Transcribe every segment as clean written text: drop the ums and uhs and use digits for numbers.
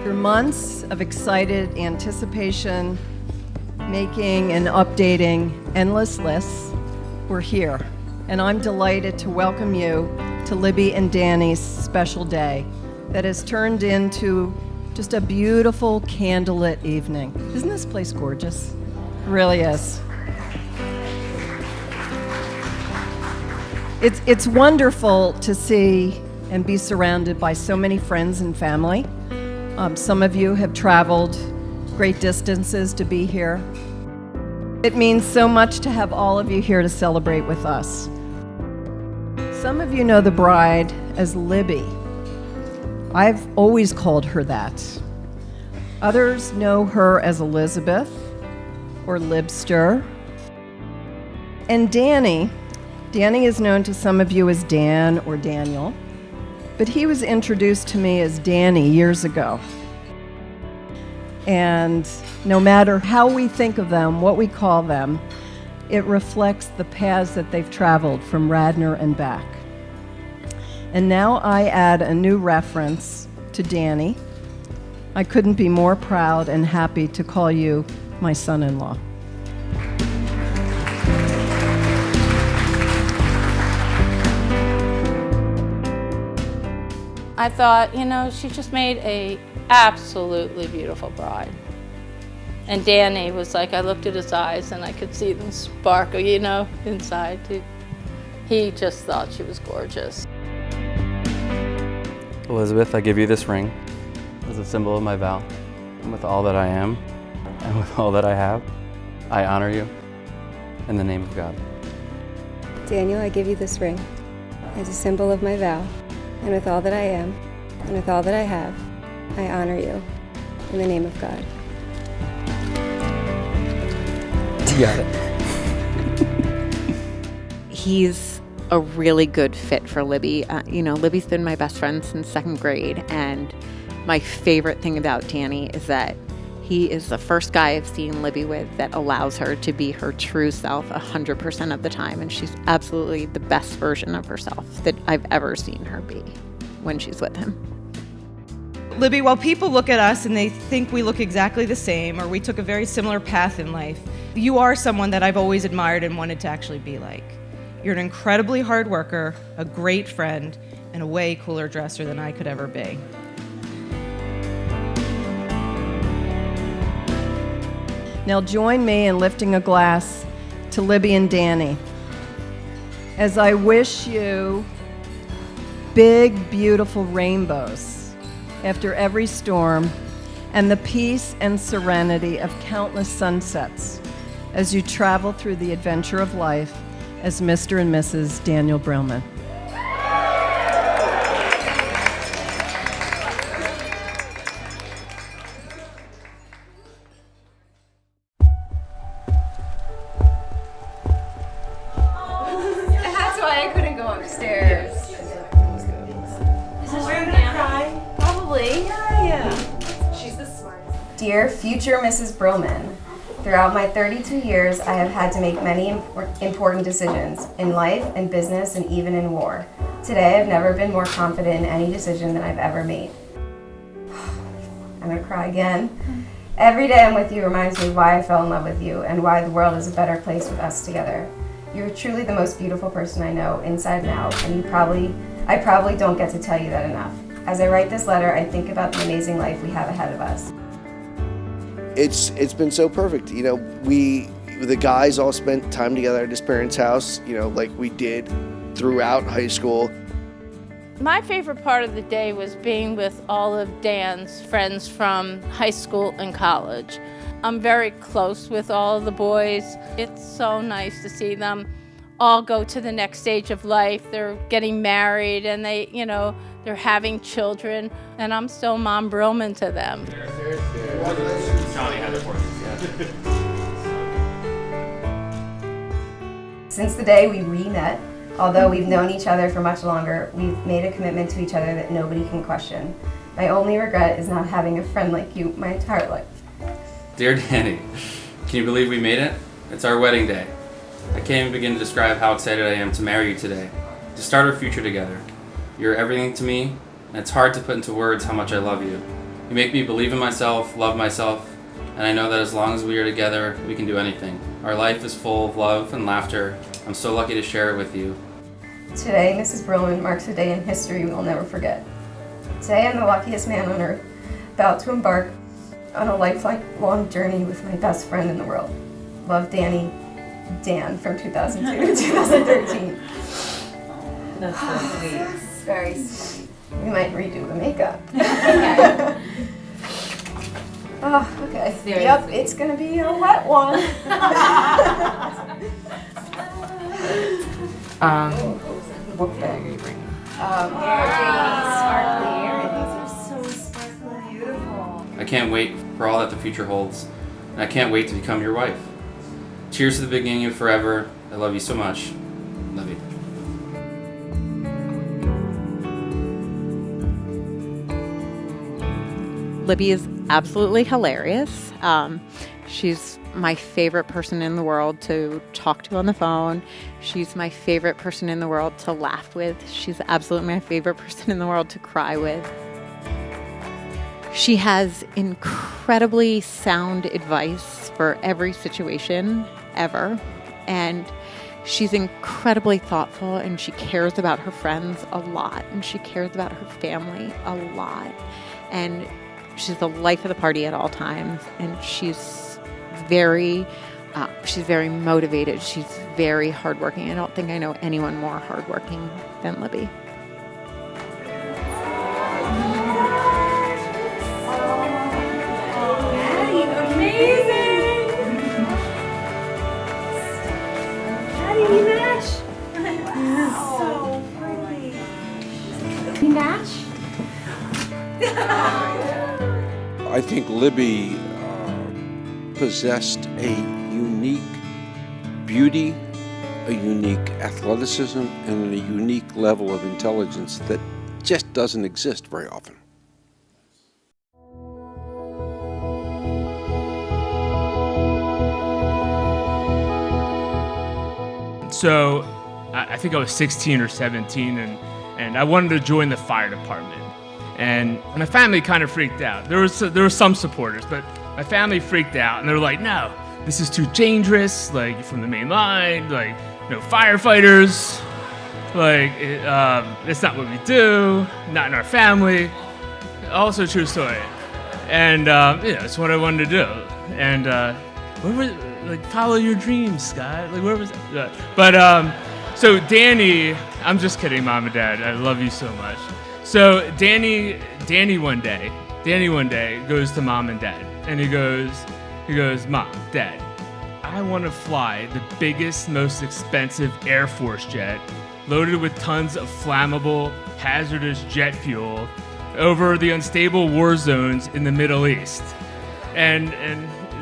After months of excited anticipation, making and updating endless lists, we're here. And I'm delighted to welcome you to Libby and Danny's special day that has turned into just a beautiful candlelit evening. Isn't this place gorgeous? It really is. It's wonderful to see and be surrounded by so many friends and family. Some of you have traveled great distances to be here. It means so much to have all of you here to celebrate with us. Some of you know the bride as Libby. I've always called her that. Others know her as Elizabeth or Libster. And Danny is known to some of you as Dan or Daniel, but he was introduced to me as Danny years ago. And no matter how we think of them, what we call them, it reflects the paths that they've traveled from Radnor and back. And now I add a new reference to Danny. I couldn't be more proud and happy to call you my son-in-law. I thought, she just made a absolutely beautiful bride. And Danny was like, I looked at his eyes and I could see them sparkle, inside. He just thought she was gorgeous. Elizabeth, I give you this ring as a symbol of my vow. And with all that I am and with all that I have, I honor you in the name of God. Daniel, I give you this ring as a symbol of my vow. And with all that I am, and with all that I have, I honor you in the name of God. You got it. He's a really good fit for Libby. Libby's been my best friend since second grade, and my favorite thing about Danny is that he is the first guy I've seen Libby with that allows her to be her true self 100% of the time, and she's absolutely the best version of herself that I've ever seen her be when she's with him. Libby, while people look at us and they think we look exactly the same or we took a very similar path in life, you are someone that I've always admired and wanted to actually be like. You're an incredibly hard worker, a great friend, and a way cooler dresser than I could ever be. Now join me in lifting a glass to Libby and Danny as I wish you big, beautiful rainbows after every storm and the peace and serenity of countless sunsets as you travel through the adventure of life as Mr. and Mrs. Daniel Brillman. That's why I couldn't go upstairs. Is this where you're gonna cry? Probably. Yeah. She's the smartest. Dear future Mrs. Brillman, throughout my 32 years, I have had to make many important decisions in life, in business, and even in war. Today, I've never been more confident in any decision than I've ever made. I'm gonna cry again. Every day I'm with you reminds me of why I fell in love with you and why the world is a better place with us together. You're truly the most beautiful person I know, inside and out, and I probably don't get to tell you that enough. As I write this letter, I think about the amazing life we have ahead of us. It's been so perfect. The guys all spent time together at his parents' house, like we did throughout high school. My favorite part of the day was being with all of Dan's friends from high school and college. I'm very close with all of the boys. It's so nice to see them all go to the next stage of life. They're getting married and they're having children, and I'm still Mom Brillman to them. Since the day we re-met, although we've known each other for much longer, we've made a commitment to each other that nobody can question. My only regret is not having a friend like you my entire life. Dear Danny, can you believe we made it? It's our wedding day. I can't even begin to describe how excited I am to marry you today, to start our future together. You're everything to me, and it's hard to put into words how much I love you. You make me believe in myself, love myself, and I know that as long as we are together, we can do anything. Our life is full of love and laughter. I'm so lucky to share it with you. Today, Mrs. Brillman marks a day in history we will never forget. Today, I'm the luckiest man on earth, about to embark on a lifelong journey with my best friend in the world. Love, Danny, Dan from 2002 to 2013. That's so sweet. Very sweet. We might redo the makeup. Oh, okay. Very Yep, sweet. it's gonna be a wet one. What bag are you bringing? Sparkly earrings are so sparkly, beautiful. I can't wait for all that the future holds, and I can't wait to become your wife. Cheers to the beginning of forever. I love you so much. Love you. Libby is absolutely hilarious. She's my favorite person in the world to talk to on the phone. She's my favorite person in the world to laugh with. She's absolutely my favorite person in the world to cry with. She has incredibly sound advice for every situation ever. And she's incredibly thoughtful, and she cares about her friends a lot, and she cares about her family a lot. And she's the life of the party at all times, and she's very motivated. She's very hardworking. I don't think I know anyone more hardworking than Libby. I think Libby possessed a unique beauty, a unique athleticism, and a unique level of intelligence that just doesn't exist very often. So I think I was 16 or 17, and I wanted to join the fire department. And my family kind of freaked out. There were some supporters, but my family freaked out, and they were like, "No, this is too dangerous. Like, you're from the main line. Like, no firefighters. Like, it's not what we do. Not in our family." Also, true story. And that's what I wanted to do. And where was follow your dreams, Scott? Like, where was that? But so Danny, I'm just kidding, Mom and Dad. I love you so much. So Danny one day goes to Mom and Dad, and he goes, "Mom, Dad, I want to fly the biggest, most expensive Air Force jet, loaded with tons of flammable, hazardous jet fuel, over the unstable war zones in the Middle East." And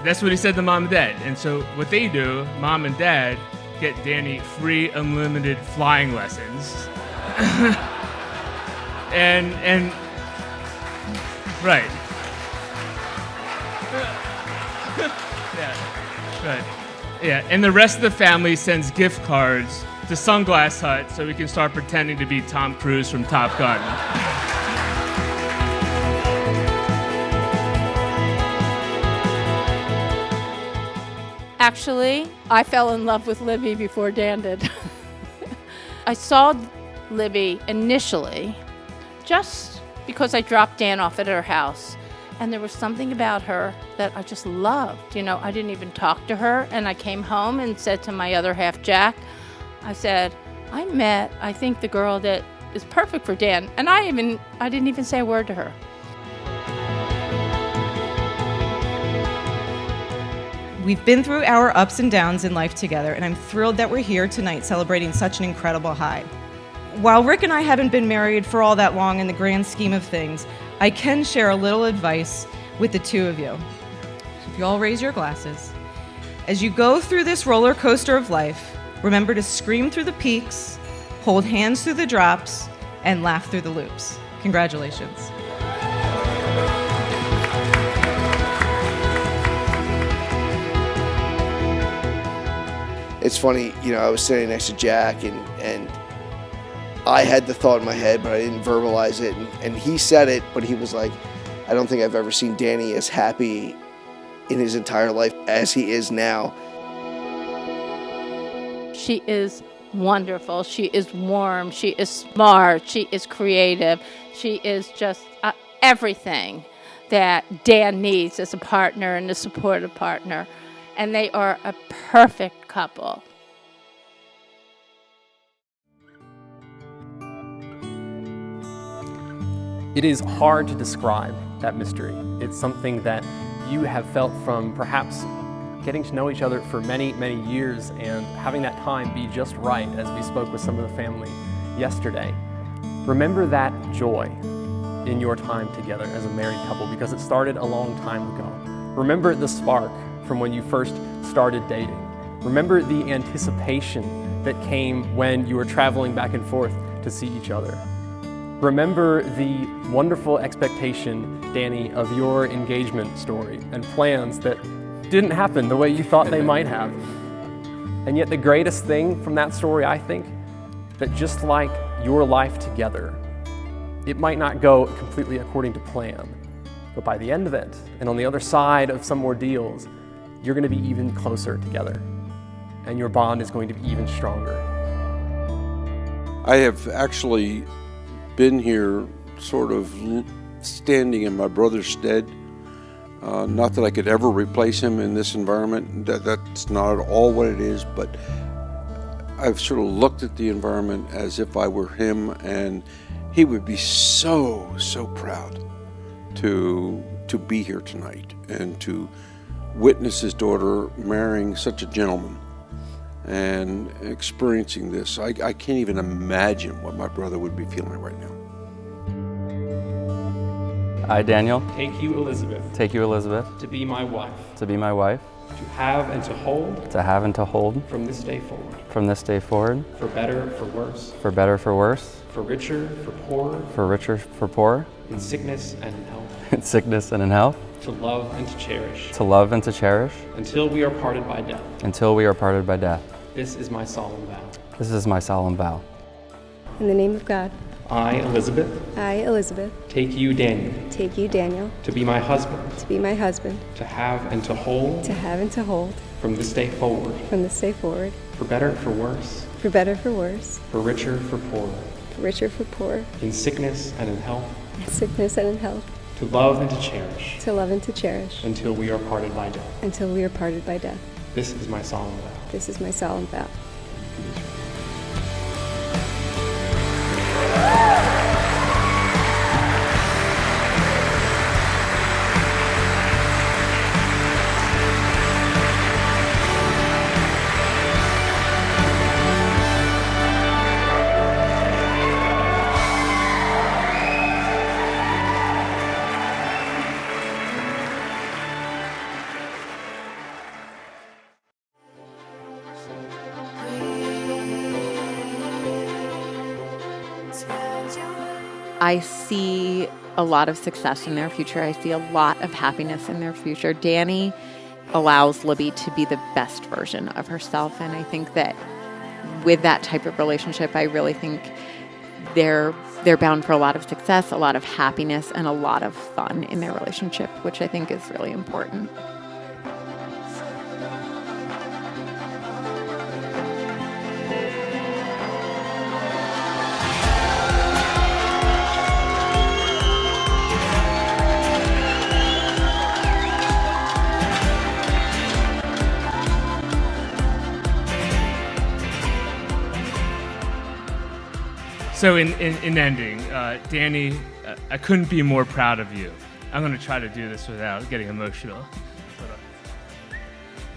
that's what he said to Mom and Dad. And so what they do, Mom and Dad get Danny free, unlimited flying lessons. And right. Yeah, right. Yeah, and the rest of the family sends gift cards to Sunglass Hut so we can start pretending to be Tom Cruise from Top Gun. Actually, I fell in love with Libby before Dan did. I saw Libby initially just because I dropped Dan off at her house, and there was something about her that I just loved. You know, I didn't even talk to her, and I came home and said to my other half, Jack, I said, I think the girl that is perfect for Dan, and I didn't even say a word to her. We've been through our ups and downs in life together, and I'm thrilled that we're here tonight celebrating such an incredible high. While Rick and I haven't been married for all that long in the grand scheme of things, I can share a little advice with the two of you. So if you all raise your glasses. As you go through this roller coaster of life, remember to scream through the peaks, hold hands through the drops, and laugh through the loops. Congratulations. It's funny, you know, I was sitting next to Jack and I had the thought in my head, but I didn't verbalize it. And he said it, but he was like, I don't think I've ever seen Danny as happy in his entire life as he is now. She is wonderful. She is warm. She is smart. She is creative. She is just everything that Dan needs as a partner and a supportive partner. And they are a perfect couple. It is hard to describe that mystery. It's something that you have felt from perhaps getting to know each other for many, many years and having that time be just right, as we spoke with some of the family yesterday. Remember that joy in your time together as a married couple, because it started a long time ago. Remember the spark from when you first started dating. Remember the anticipation that came when you were traveling back and forth to see each other. Remember the wonderful expectation, Danny, of your engagement story and plans that didn't happen the way you thought they might have. And yet the greatest thing from that story, I think, that just like your life together, it might not go completely according to plan, but by the end of it, and on the other side of some ordeals, you're going to be even closer together, and your bond is going to be even stronger. I have actually been here sort of standing in my brother's stead. Not that I could ever replace him in this environment. That's not at all what it is, but I've sort of looked at the environment as if I were him, and he would be so proud to be here tonight and to witness his daughter marrying such a gentleman and experiencing this. I can't even imagine what my brother would be feeling right now. I, Daniel, Take you, Elizabeth, take you, Elizabeth, to be my wife, to be my wife, to have and to hold to have and to hold from this day forward, from this day forward, for better, for worse, for better, for worse, for richer, for poorer, for richer, for poorer, in sickness and in health, in sickness and in health, to love and to cherish, to love and to cherish, until we are parted by death. until we are parted by death. This is my solemn vow. This is my solemn vow. In the name of God, I, Elizabeth, I, Elizabeth, take you, Daniel, take you, Daniel, to be my husband, to be my husband, to have and to hold to have and to hold from this day forward, from this day forward, for better, for worse, for better, for worse, for richer, for poorer, for richer, for poor, in sickness and in health, in sickness and in health, to love and to cherish, to love and to cherish, until we are parted by death. until we are parted by death. This is my solemn vow. This is my solemn vow. I see a lot of success in their future. I see a lot of happiness in their future. Danny allows Libby to be the best version of herself, and I think that with that type of relationship, I really think they're bound for a lot of success, a lot of happiness, and a lot of fun in their relationship, which I think is really important. So in ending, Danny, I couldn't be more proud of you. I'm going to try to do this without getting emotional.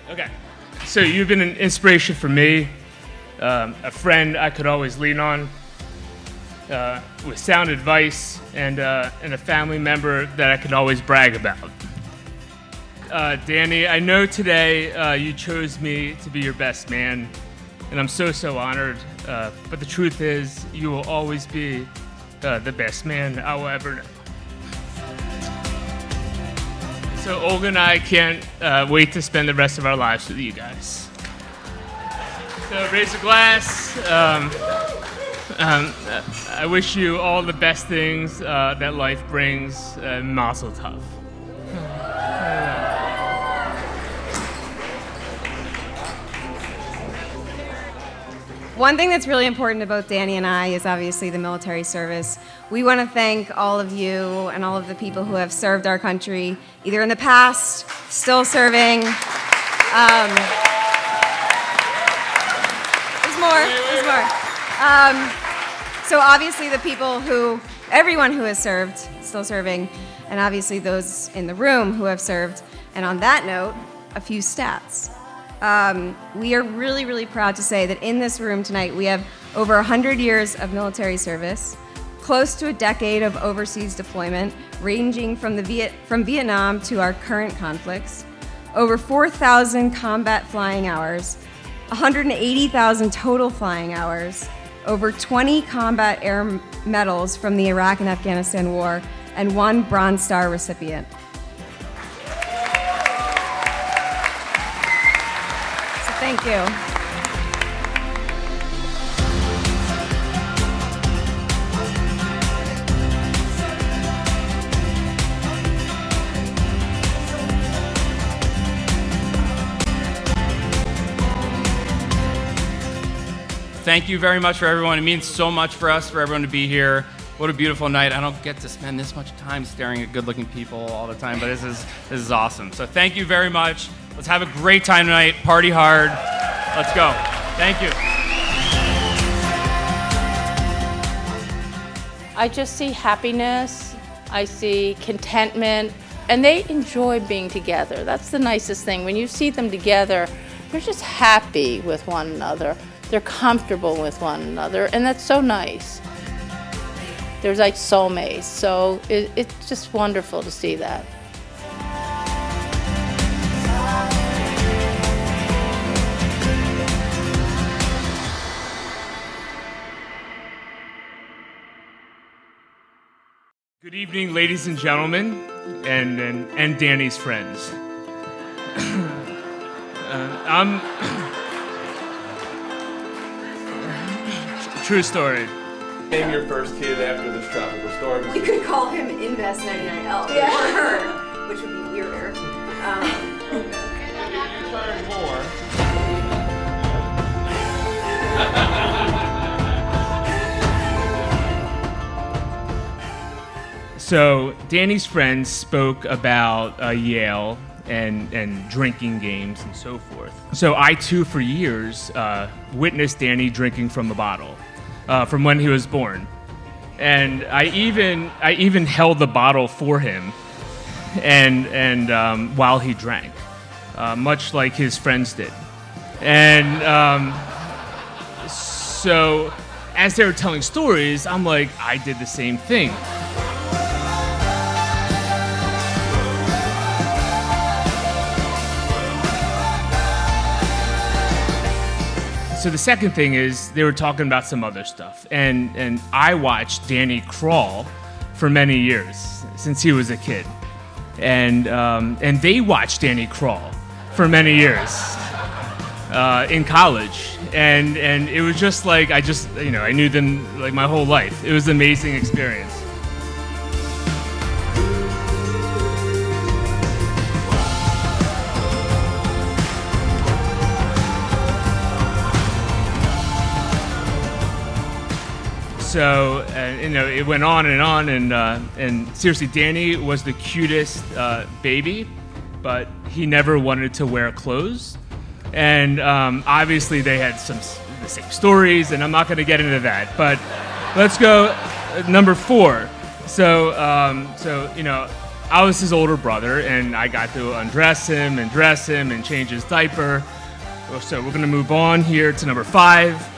Okay, so you've been an inspiration for me, a friend I could always lean on, with sound advice, and a family member that I could always brag about. Danny, I know today you chose me to be your best man, and I'm so honored. But the truth is, you will always be the best man I will ever know. So Olga and I can't wait to spend the rest of our lives with you guys. So raise a glass. I wish you all the best things that life brings. Mazel tov. One thing that's really important to both Danny and I is obviously the military service. We want to thank all of you and all of the people who have served our country, either in the past, still serving. There's more. So obviously the people everyone who has served, still serving, and obviously those in the room who have served. And on that note, a few stats. We are really, really proud to say that in this room tonight, we have over 100 years of military service, close to a decade of overseas deployment, ranging from Vietnam to our current conflicts, over 4,000 combat flying hours, 180,000 total flying hours, over 20 combat air medals from the Iraq and Afghanistan war, and 1 Bronze Star recipient. Thank you. Thank you very much for everyone. It means so much for us, for everyone to be here. What a beautiful night. I don't get to spend this much time staring at good-looking people all the time, but this is awesome. So thank you very much. Let's have a great time tonight. Party hard. Let's go. Thank you. I just see happiness. I see contentment. And they enjoy being together. That's the nicest thing. When you see them together, they're just happy with one another. They're comfortable with one another. And that's so nice. They're like soulmates. So it's just wonderful to see that. Good evening, ladies and gentlemen, and Danny's friends. True story. Name your first kid after this tropical storm. We could call him Invest 99L, or her, which would be weirder. So Danny's friends spoke about Yale and drinking games and so forth. So I too, for years, witnessed Danny drinking from the bottle from when he was born, and I even held the bottle for him, and while he drank, much like his friends did, and so as they were telling stories, I'm like, I did the same thing. So the second thing is they were talking about some other stuff, and I watched Danny crawl for many years since he was a kid, and they watched Danny crawl for many years in college, and it was just like I knew them like my whole life. It was an amazing experience. So it went on, and seriously, Danny was the cutest baby, but he never wanted to wear clothes, and obviously they had the same stories, and I'm not going to get into that. But let's go number 4. So I was his older brother, and I got to undress him and dress him and change his diaper. So we're going to move on here to number 5.